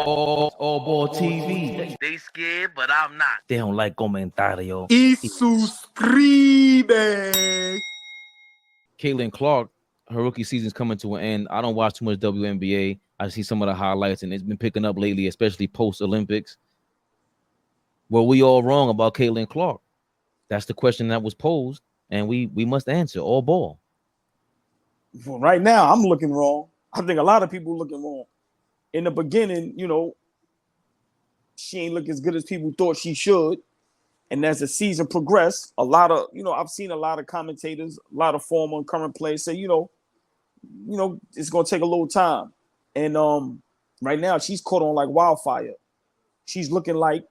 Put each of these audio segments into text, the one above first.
AllBall TV. They scared, but I'm not. They don't like comentario. Y suscribe. Caitlin Clark, her rookie season's coming to an end. I don't watch too much WNBA. I see some of the highlights, and it's been picking up lately, especially post-Olympics. Were we all wrong about Caitlin Clark? That's the question that was posed, and we must answer. All ball. Well, right now, I'm looking wrong. I think a lot of people looking wrong. In the beginning, she ain't look as good as people thought she should. And as the season progressed, a lot of, I've seen a lot of commentators, a lot of former and current players say, it's going to take a little time. And right now, she's caught on like wildfire. She's looking like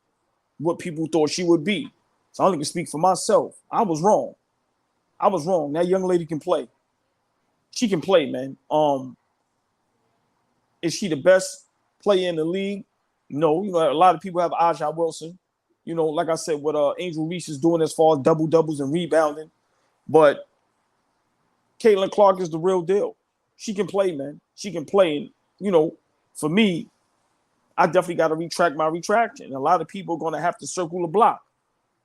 what people thought she would be. So I only can speak for myself. I was wrong. That young lady can play. She can play, man. Is she the best player in the league? No. A lot of people have Aja Wilson. Like I said, what Angel Reese is doing as far as double-doubles and rebounding. But Caitlin Clark is the real deal. She can play, man. She can play. And, for me, I definitely got to retract my retraction. A lot of people are going to have to circle the block.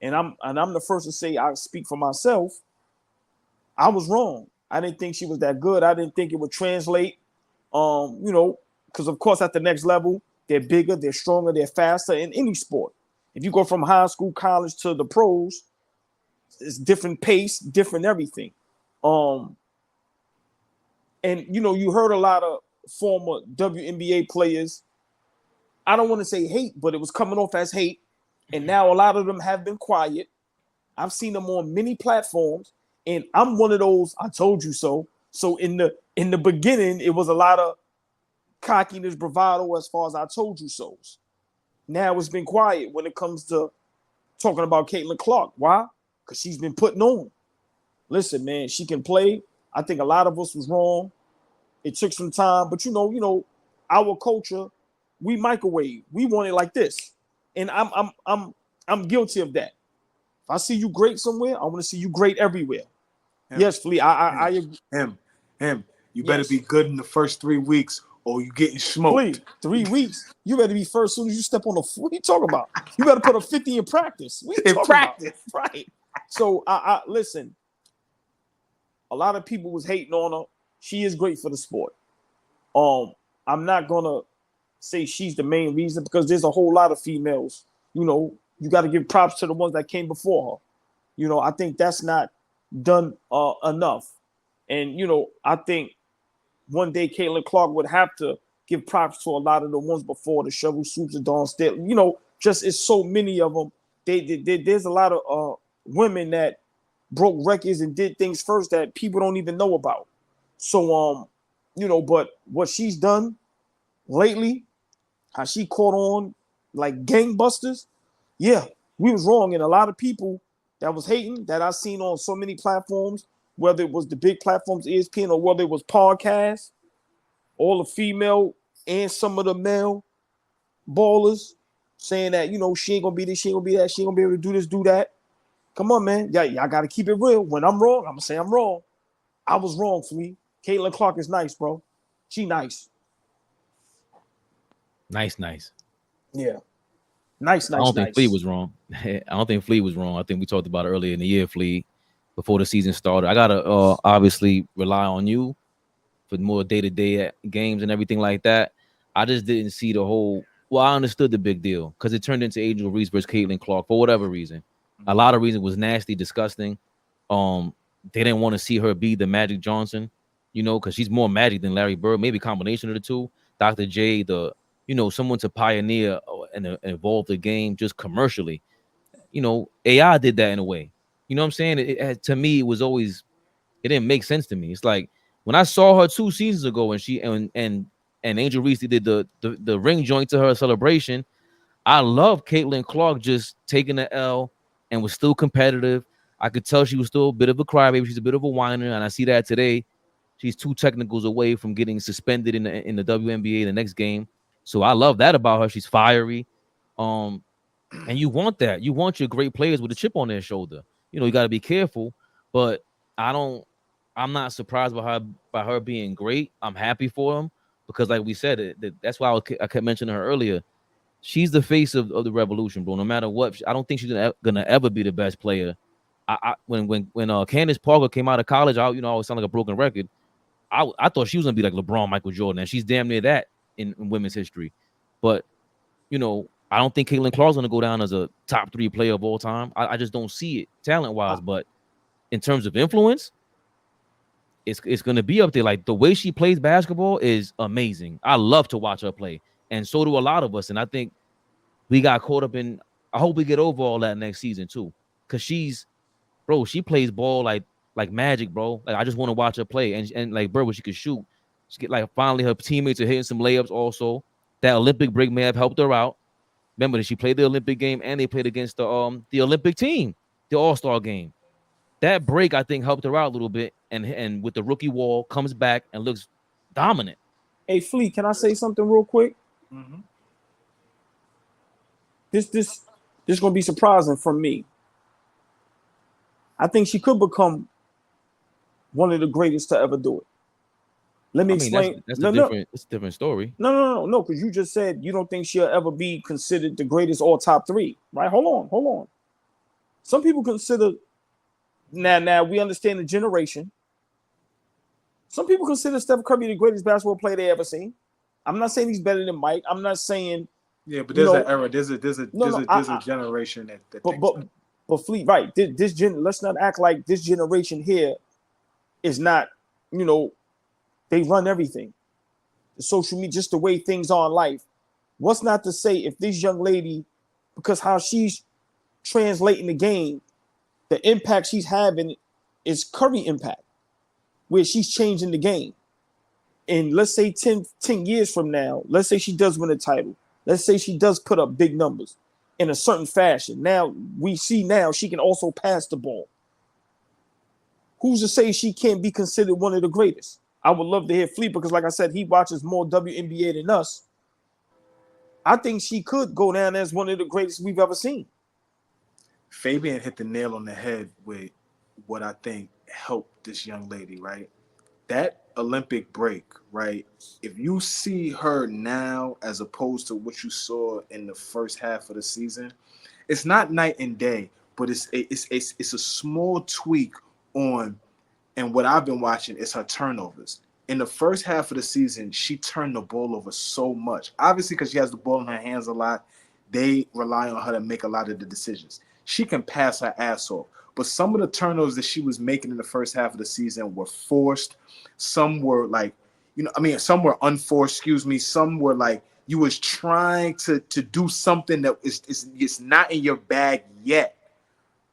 And I'm the first to say, I speak for myself. I was wrong. I didn't think she was that good. I didn't think it would translate. Because of course at the next level, they're bigger, they're stronger, they're faster in any sport. If you go from high school, college to the pros, it's different pace, different everything. And you heard a lot of former WNBA players. I don't want to say hate, but it was coming off as hate. And now a lot of them have been quiet. I've seen them on many platforms, and I'm one of those, I told you so. So in the beginning, it was a lot of cockiness, bravado, as far as I told you so. Now it's been quiet when it comes to talking about Caitlin Clark. Why? Because she's been putting on. Listen, man, she can play. I think a lot of us was wrong. It took some time, but our culture, we microwave. We want it like this, and I'm guilty of that. If I see you great somewhere, I want to see you great everywhere. Yes, Flee. I agree. Him. You better be good in the first 3 weeks, or you getting smoked. Flee, 3 weeks. You better be first as soon as you step on the. What are you talking about? You better put a 50 in practice. In practice, right? So I listen. A lot of people was hating on her. She is great for the sport. I'm not gonna say she's the main reason because there's a whole lot of females. You got to give props to the ones that came before her. I think that's not done enough. And, I think one day Caitlin Clark would have to give props to a lot of the ones before, the Shovel Soups and Dawn State. Just it's so many of them. There's a lot of women that broke records and did things first that people don't even know about. So, but what she's done lately, how she caught on like gangbusters, yeah, we was wrong. And a lot of people that was hating that I've seen on so many platforms, whether it was the big platforms, ESPN, or whether it was podcasts, all the female and some of the male ballers saying that, she ain't gonna be this, she ain't gonna be that, she ain't gonna be able to do this, do that. Come on, man. Y'all gotta keep it real. When I'm wrong, I'm gonna say I'm wrong. I was wrong, Flee. Caitlin Clark is nice, bro. She nice. Nice. Yeah. Nice. I don't think Flee was wrong. I think we talked about it earlier in the year, Flee, before the season started. I gotta obviously rely on you for more day-to-day games and everything like that. I just didn't see the whole. Well, I understood the big deal because it turned into Angel Reese versus Caitlin Clark for whatever reason. A lot of reasons was nasty, disgusting. They didn't want to see her be the Magic Johnson, because she's more Magic than Larry Bird. Maybe a combination of the two. Dr. J, someone to pioneer and evolve the game just commercially. AI did that in a way. You know what I'm saying? To me, it was always, it didn't make sense to me. It's like when I saw her 2 seasons ago and she and Angel Reese did the ring joint to her celebration. I love Caitlin Clark just taking the L and was still competitive. I could tell she was still a bit of a crybaby. She's a bit of a whiner, and I see that today. She's 2 technicals away from getting suspended in the WNBA the next game. So I love that about her. She's fiery. And you want that. You want your great players with a chip on their shoulder. You got to be careful, but I'm not surprised by her being great. I'm happy for them. because like we said, that's why I kept mentioning her earlier. She's the face of the revolution, bro. No matter what, I don't think she's gonna ever be the best player. When Candace Parker came out of college, I always sound like a broken record. I thought she was gonna be like LeBron, Michael Jordan, and she's damn near that in women's history. But I don't think Caitlin Clark's gonna go down as a top 3 player of all time. I just don't see it talent wise. But in terms of influence, it's gonna be up there. Like the way she plays basketball is amazing. I love to watch her play, and so do a lot of us. And I think we got caught up in. I hope we get over all that next season too, because she plays ball like magic, bro. Like I just want to watch her play, and like bro, when she could shoot, she get like finally her teammates are hitting some layups. Also, that Olympic break may have helped her out. Remember that she played the Olympic game and they played against the Olympic team, the All-Star game. That break I think helped her out a little bit, and with the rookie wall comes back and looks dominant. Hey, Flee, can I say something real quick? Mm-hmm. This gonna be surprising for me. I think she could become one of the greatest to ever do it. Let me explain. That's a different story. No, because you just said you don't think she'll ever be considered the greatest or top 3, right? Hold on. Some people consider now we understand the generation. Some people consider Steph Curry the greatest basketball player they ever seen. I'm not saying he's better than Mike. I'm not saying but there's an era. There's a generation that but Fleet, right? Let's not act like this generation here is not, they run everything. The social media, just the way things are in life. What's not to say if this young lady, because how she's translating the game, the impact she's having is Curry impact, where she's changing the game. And let's say 10 years from now, let's say she does win a title. Let's say she does put up big numbers in a certain fashion. Now, we see now she can also pass the ball. Who's to say she can't be considered one of the greatest? I would love to hear Fleet because, like I said, he watches more WNBA than us. I think she could go down as one of the greatest we've ever seen. Fabian hit the nail on the head with what I think helped this young lady, right? That Olympic break, right? If you see her now as opposed to what you saw in the first half of the season, it's not night and day, but it's a small tweak on, and what I've been watching is her turnovers. In the first half of the season, she turned the ball over so much. Obviously, because she has the ball in her hands a lot, they rely on her to make a lot of the decisions. She can pass her ass off. But some of the turnovers that she was making in the first half of the season were forced. Some were some were unforced, Some were like you was trying to do something that is not in your bag yet.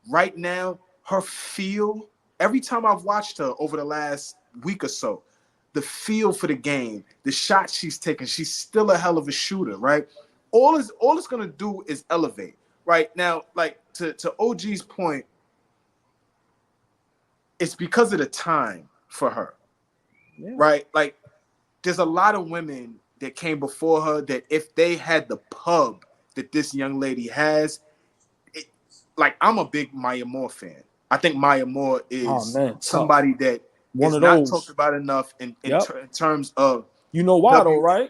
Right now, her feel, every time I've watched her over the last week or so, the feel for the game, the shots she's taking, she's still a hell of a shooter, right? All it's gonna do is elevate. Right now, like to OG's point, it's because of the time for her, right? Like, there's a lot of women that came before her that if they had the pub that this young lady has, like I'm a big Maya Moore fan. I think Maya Moore is somebody that is not talked about enough in terms of why though, right?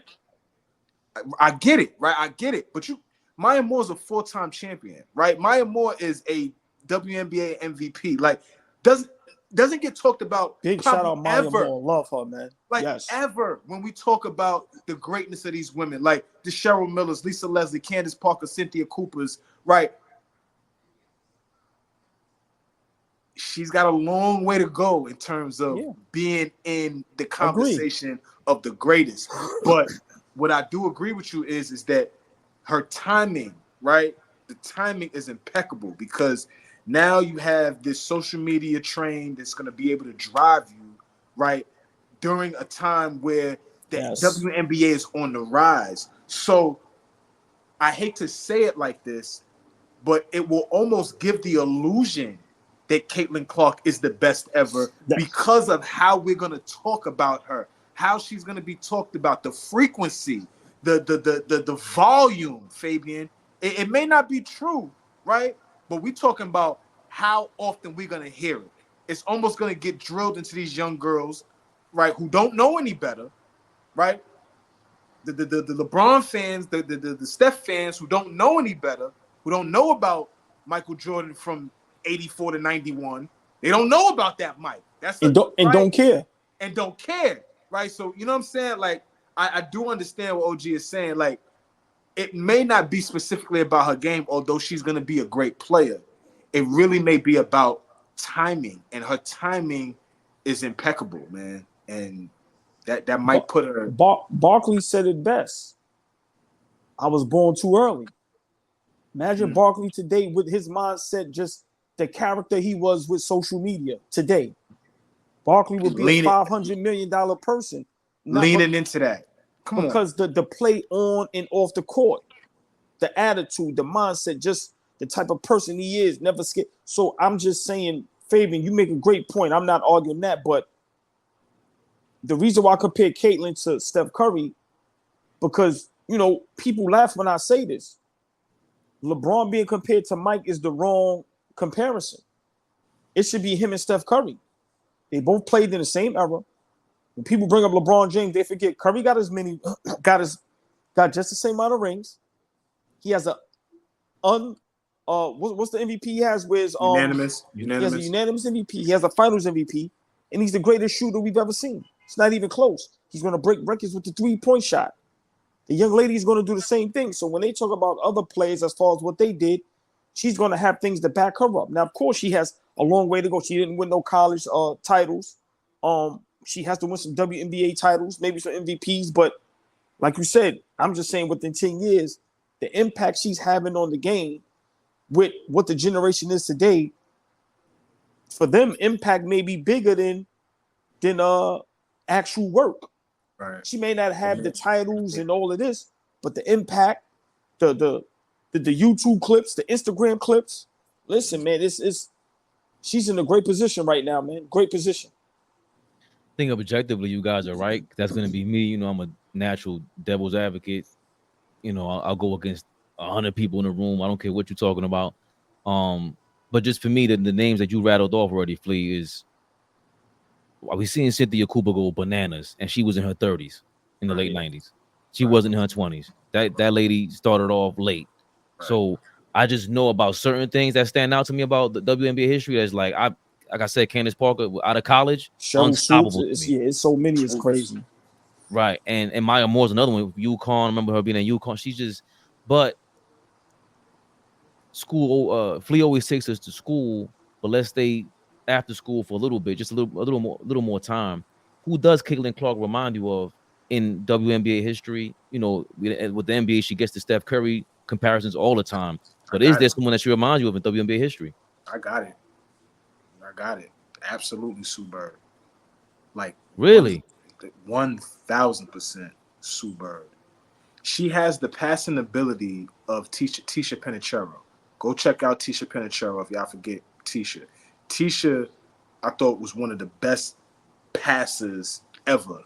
I get it, right? I get it, but Maya Moore's a 4-time champion, right? Maya Moore is a WNBA MVP. Like, doesn't get talked about. Big shout out Maya Moore. Love her, man. Like, ever when we talk about the greatness of these women, like the Cheryl Millers, Lisa Leslie, Candace Parker, Cynthia Coopers, right? She's got a long way to go in terms of being in the conversation of the greatest. But what I do agree with you is that her timing, right? The timing is impeccable because now you have this social media train that's going to be able to drive you, right, during a time where the WNBA is on the rise. So I hate to say it like this, but it will almost give the illusion that Caitlin Clark is the best ever because of how we're going to talk about her, how she's going to be talked about, the frequency, the volume, Fabian. It may not be true, right? But we're talking about how often we're going to hear it. It's almost going to get drilled into these young girls, right, who don't know any better, right? the LeBron fans, the Steph fans who don't know any better, who don't know about Michael Jordan from 84 to 91, they don't know about that Mike. And don't care. And don't care, right? So you know what I'm saying? Like I do understand what OG is saying. Like it may not be specifically about her game, although she's gonna be a great player. It really may be about timing, and her timing is impeccable, man. And that might put her. Barkley said it best. I was born too early. Imagine Barkley today with his mindset, just the character he was with social media today. Barkley would be a $500 million person. Leaning into that. Because the play on and off the court, the attitude, the mindset, just the type of person he is, never scared. So I'm just saying, Fabian, you make a great point. I'm not arguing that, but the reason why I compare Caitlyn to Steph Curry, because, you know, people laugh when I say this. LeBron being compared to Mike is the wrong comparison. It should be him and Steph Curry. They both played in the same era. When people bring up LeBron James, they forget Curry got got just the same amount of rings. He has what's the MVP he has? Where's unanimous? He has a unanimous MVP. He has a Finals MVP, and he's the greatest shooter we've ever seen. It's not even close. He's going to break records with the 3-point shot. The young lady is going to do the same thing. So when they talk about other players as far as what they did, she's going to have things to back her up. Now, of course, she has a long way to go. She didn't win no college titles. She has to win some WNBA titles, maybe some MVPs. But like you said, I'm just saying within 10 years, the impact she's having on the game with what the generation is today, for them, impact may be bigger than actual work. Right. She may not have the titles and all of this, but the impact, the YouTube clips, the Instagram clips. Listen, man, she's in a great position right now, man. Great position. I think objectively, you guys are right. That's going to be me. You know, I'm a natural devil's advocate. You know, I'll go against 100 people in the room. I don't care what you're talking about. But just for me, the names that you rattled off already, Flea, is we seeing Cynthia Cooper go bananas, and she was in her 30s in the late 90s. She wasn't in her 20s. That lady started off late. Right. So I just know about certain things that stand out to me about the WNBA history. That's like I said, Candace Parker out of college, unstoppable. It's so many. It's crazy. Right, and Maya Moore's another one. UConn, I remember her being in UConn. She's just, but school. Flea always takes us to school, but let's stay after school for a little bit, just a little more time. Who does Caitlin Clark remind you of in WNBA history? You know, with the NBA, she gets the Steph Curry comparisons all the time. But is there someone that she reminds you of in WNBA history? I got it. Absolutely, Sue Bird. Like really, 1,000% Sue Bird. She has the passing ability of Tisha Penicheiro. Go check out Tisha Penicheiro if y'all forget Tisha. Tisha, I thought, was one of the best passers ever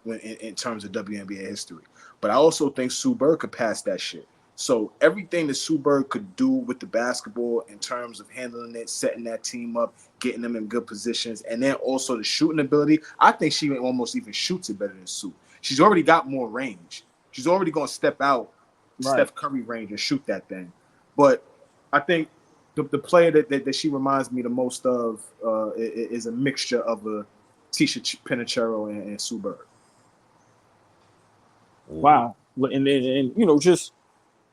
in terms of WNBA history. But I also think Sue Bird could pass that shit. So everything that Sue Bird could do with the basketball in terms of handling it, setting that team up, getting them in good positions, and then also the shooting ability, I think she almost even shoots it better than Sue. She's already got more range. She's already going to step out Steph Curry range and shoot that thing. But I think the player that she reminds me the most of is a mixture of a Tisha Penicheiro and Sue Bird. Wow. And you know, just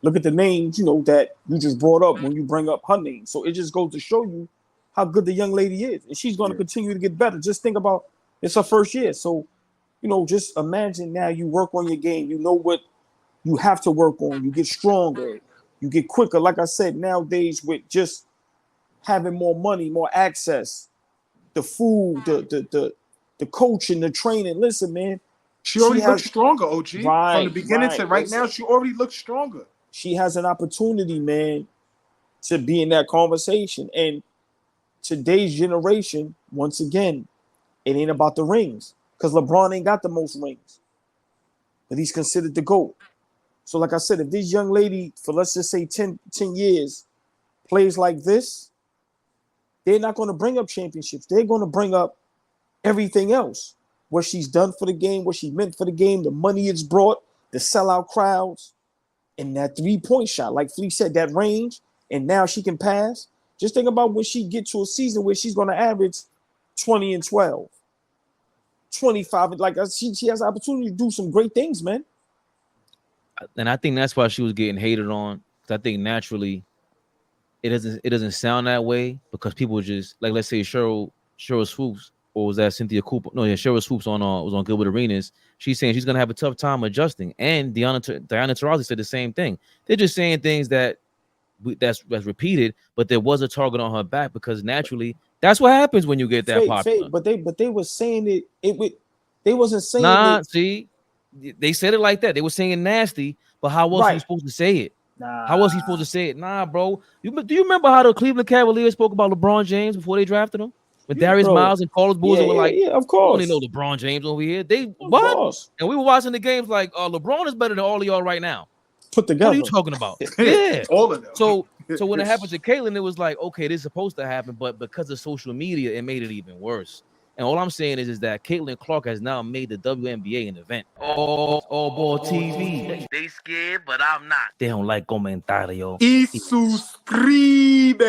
look at the names, you know, that you just brought up when you bring up her name. So it just goes to show you how good the young lady is. And she's going to continue to get better. Just think about, it's her first year. So, you know, just imagine now you work on your game. You know what you have to work on. You get stronger. You get quicker. Like I said, nowadays with just having more money, more access, the food, the coaching, the training. Listen, man. She already looks stronger, OG. From the beginning to right now, she already looks stronger. She has an opportunity, man, to be in that conversation. And today's generation, once again, it ain't about the rings. Because LeBron ain't got the most rings. But he's considered the GOAT. So like I said, if this young lady, for let's just say 10 years, plays like this, they're not going to bring up championships. They're going to bring up everything else. What she's done for the game, what she meant for the game, the money it's brought, the sellout crowds, and that 3-point shot, like Flee said, that range, and now she can pass. Just think about when she get to a season where she's going to average 20 and 12, 25. Like she has the opportunity to do some great things, man. And I think that's why she was getting hated on. I think naturally it doesn't sound that way because people just like, let's say Cheryl Swoops, or was that Cynthia Cooper? No, yeah, Cheryl Swoops was on Gilbert Arenas. She's saying she's gonna have a tough time adjusting. And Diana Taurasi said the same thing. They're just saying things that's repeated, but there was a target on her back because naturally that's what happens when you get that popular. But they were saying they wasn't saying it. See, they said it like that. They were saying it nasty, but how else are you supposed to say it? How was he supposed to say it? Nah, bro. Do you remember how the Cleveland Cavaliers spoke about LeBron James before they drafted him? When Darius Miles and Carlos Boozer were like, of course. I don't know LeBron James over here. What? And we were watching the games like, LeBron is better than all of y'all right now. Put together. What are you talking about? Yeah. All of them. So when it happened to Caitlyn, it was like, okay, this is supposed to happen, but because of social media, it made it even worse. And all I'm saying is that Caitlin Clark has now made the WNBA an event. AllBall TV. They scared, but I'm not. They don't like comentario. Y suscribe.